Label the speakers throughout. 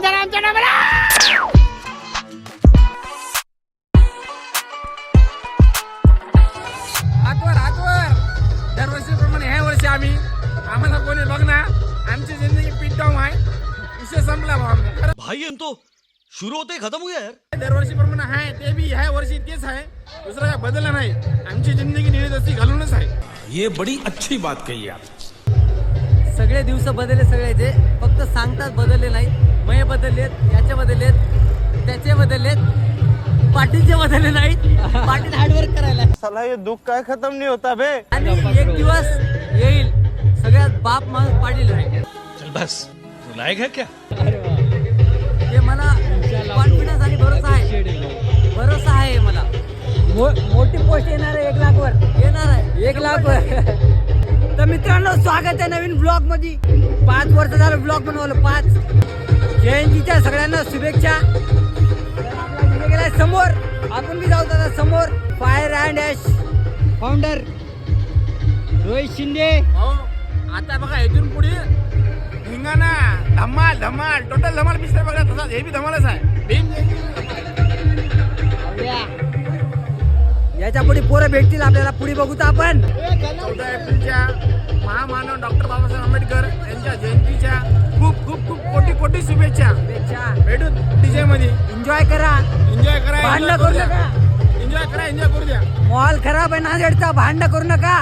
Speaker 1: जरा आमच्या नावाला. हातवर दरवर्षीप्रमाणे ह्या वर्षी आम्हाला कोणी बघणार. आमची जिंदगी पिटॉम आहे. विषय संपला
Speaker 2: भाई हम तो शुरू होते ही खत्म हो गया यार.
Speaker 1: दरवर्षीप्रमाणे आहे ते बी ह्या वर्षी तेच आहे. दुसरं काय बदललं नाही. आमची जिंदगी निर्दोषी घालूनच आहे.
Speaker 3: ये बड़ी अच्छी बात कही आप.
Speaker 4: सगळे दिवस बदलले सगळे ते फक्त सांगतात बदलले नाहीत. मय बदललेत, याचे बदललेत, त्याचे बदललेत, पाटीलचे बदलले नाहीत. पाटील हार्डवर्क करायला.
Speaker 5: साला ये दुख काय खत्म नहीं होता बे.
Speaker 4: आणि एक दिवस येईल सगळ्यात बाप माणूस पाटील राहील.
Speaker 2: चल बस लायक है क्या.
Speaker 4: हे मला कॉन्फिडन्स आणि भरोसा आहे. भरोसा आहे मला. मोठी पोस्ट येणार आहे 1 लाख वर. येणार आहे 1 लाख वर. तर मित्रांनो स्वागत आहे नवीन ब्लॉग मध्ये. 5 वर्ष झालं ब्लॉग बनवलं. 5 जयंतीच्या सगळ्यांना शुभेच्छा. गेलाय समोर. आपण बी जाऊ दादा समोर. Fire and ash founder Rohit Shinde.
Speaker 1: हो आता बघा इथून पुढे धिंगाणा धमाल धमाल टोटल धमाल पिक्चर बघा. तसाच हे बी धमालच आहे. भीम
Speaker 4: याच्या पुढे पोरं भेटतील आपल्याला. पुढे बघू तर आपण
Speaker 1: 14 एप्रिलच्या महामानव डॉक्टर बाबासाहेब आंबेडकर यांच्या जयंतीच्या खूप खूप खूप कोटी कोटी शुभेच्छा. भेटू डीजे मध्ये.
Speaker 4: एन्जॉय करा.
Speaker 1: एन्जॉय करा.
Speaker 4: भांडण करू नका.
Speaker 1: एन्जॉय करा. एन्जॉय करू द्या.
Speaker 4: मॉल खराब आहे नांदेडचा. भांडण करू नका.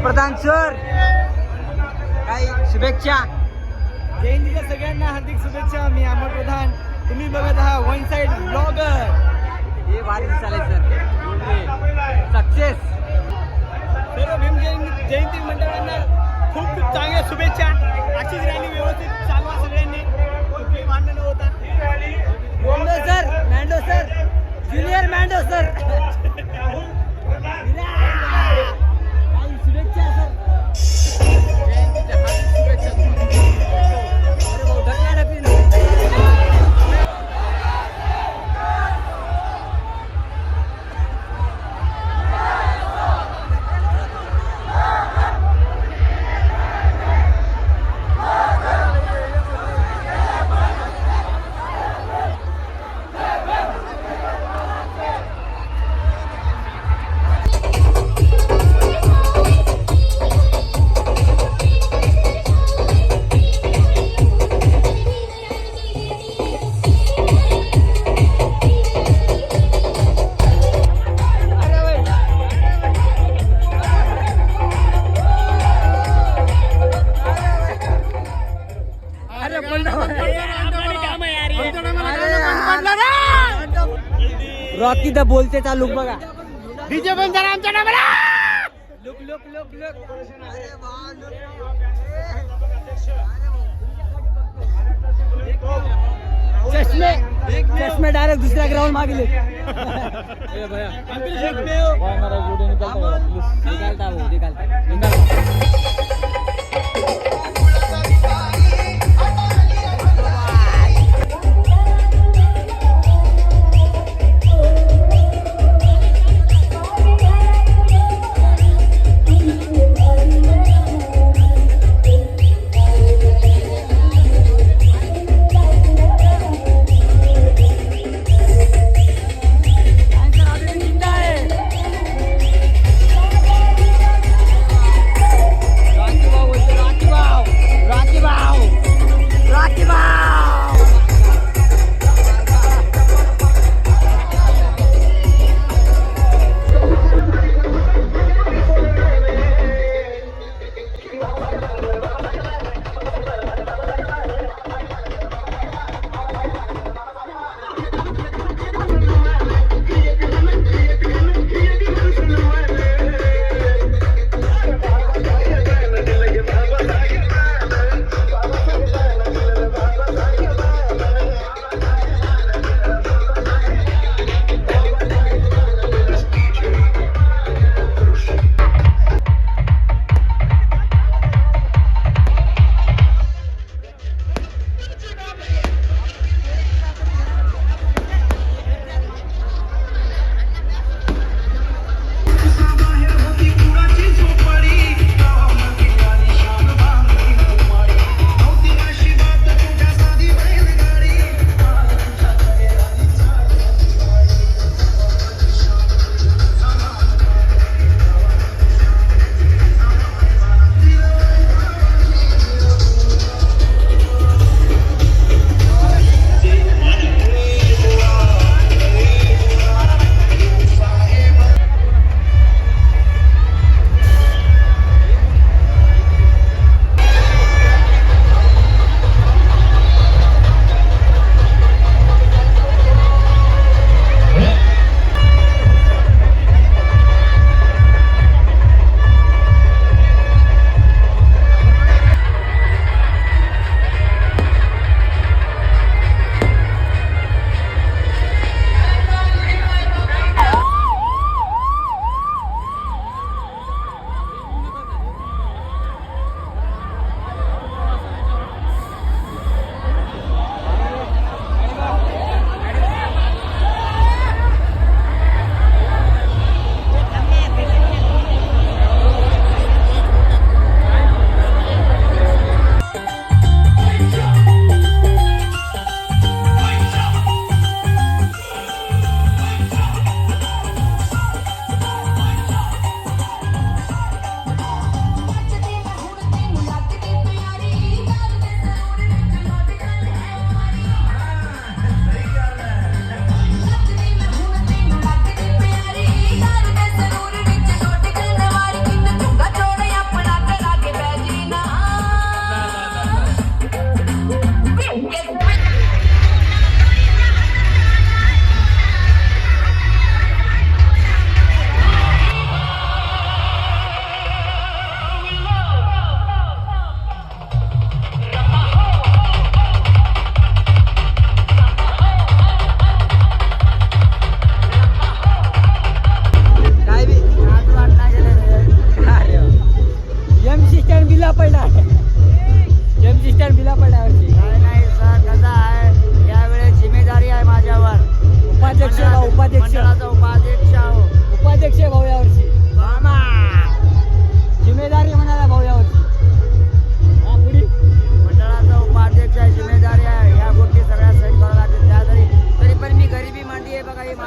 Speaker 4: प्रधान सर काही शुभेच्छा.
Speaker 5: जयंतीच्या सगळ्यांना हार्दिक शुभेच्छा. मी अमर प्रधान. तुम्ही बघत आहात वन साइड ब्लॉगर.
Speaker 4: हे भारी दिसायला सर. सक्सेस.
Speaker 5: सर्व भीम जयंती मंडळांना खूप खूप चांगल्या शुभेच्छा. अशीच रॅली व्यवस्थित चालवा सगळ्यांनी. कुठली भांडण न होता.
Speaker 4: मँडो सर ज्युनियर मँडो सर. शुभेच्छा सर. रॉकी द बोलते चालू बघा.
Speaker 1: डीजे पण जरा आमच्या नावाला.
Speaker 4: Look look look look. चष्मे डायरेक्ट दुसऱ्या ग्राउंड मागले.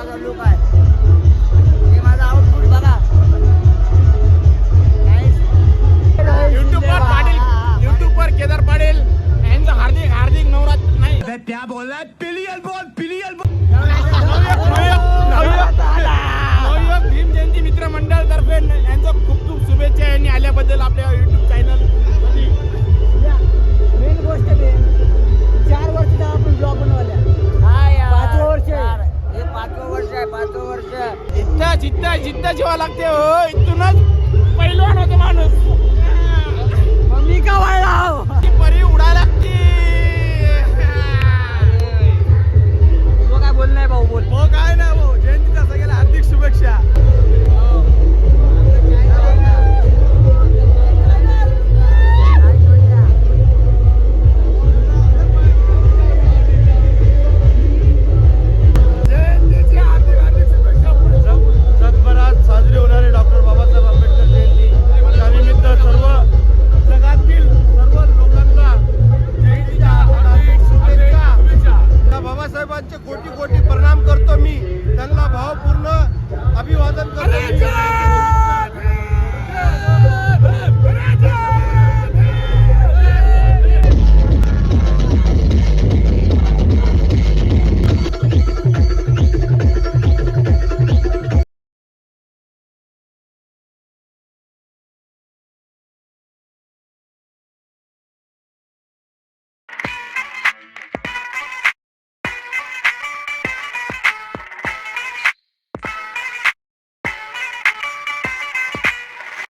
Speaker 4: माझा लुक आहे हे माझा आउटपुट बघा
Speaker 1: युट्यूबवर पाटील, युट्यूबवर केदार पाटील यांचं हार्दिक हार्दिक नवरात्र नाही त्या बोलला पिलियल बोल पिलियल बोल नवयुवक भीम जयंती मित्र मंडळ तर्फे यांचं खूप खूप शुभेच्छा यांनी आल्याबद्दल आपल्या युट्यूब चॅनल.
Speaker 4: मेन गोष्ट 4 वर्ष आपण ब्लॉग बनवल्या 5 वर्ष हे 5 वर्ष आहे 5 वर्ष
Speaker 1: जिद्द जेव्हा लागते हो इथूनच पहिलवान होतो माणूस.
Speaker 4: मग मी का व्हायला
Speaker 1: ती परी उडायला लागते.
Speaker 4: तो काय बोल नाही भाऊ बोल
Speaker 1: हो काय ना भाऊ जयंतीच्या सगळ्याला हार्दिक शुभेच्छा.
Speaker 6: जगभरात साजरी होणारी डॉक्टर बाबासाहेब आंबेडकर जयंती त्यानिमित्त सर्व जगातील सर्व लोकांना जयंतीच्या हार्दिक शुभेच्छा. त्या बाबासाहेबांचे कोटी कोटी प्रणाम करतो मी त्यांना भावपूर्ण अभिवादन करतो.